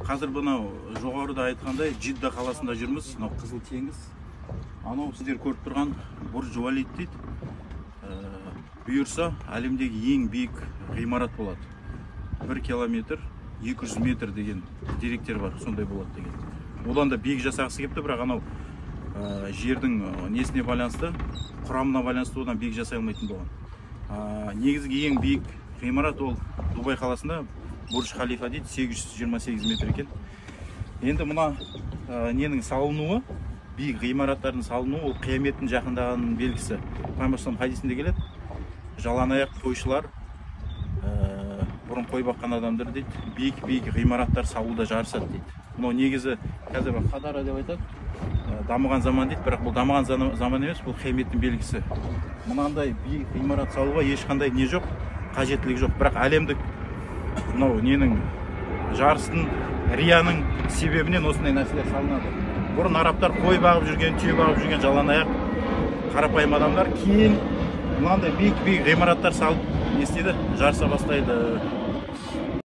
Қазір мынау жоғарыда айтқандай Жидда қаласында жүрміз. Мынау Қызыл теңіз. Анау сіздер көріп тұрған Бурж-Валид дейді. Бұйырса әлемдегі ең биік ғимарат болады. 1 километр 200 метр деген деректер бар, сондай болады деген. Одан да биік жасағысы келіпті, бірақ анау жердің несіне байланысты, құрамына байланысты одан биік жасай алмайтын болған. Негізгі ең биік ғимарат ол Дубай қаласында Бурж-Халифа дейді, 828 метр екен. Енді мына ненің салынуы, биік ғимараттардың салынуы ол қияметтің жақындағанның белгісі. Пайғамбар хадисінде келеді, жалаң аяқ тойшылар, бұрын қой баққан адамдар дейді, биік ғимараттар салуда жарысады дейді. Мынау негізі қазір Хадара деп айтады, дамыған заман дейді, бірақ бұл дамыған заман емес, бұл қияметтің белгісі. Мынандай биік ғимарат салуға ешқандай не жоқ, қажеттілік жоқ. Бірақ әлемдік мынау ненің жарыстың, рияның себебінен осындай нәрселер салынады. Бұрын арабтар қой бағып жүрген, түйе бағып жүрген жалаң аяқ қарапайым адамдар кейін мынандай биік ғимараттар салып не істейді, жарыса бастайды.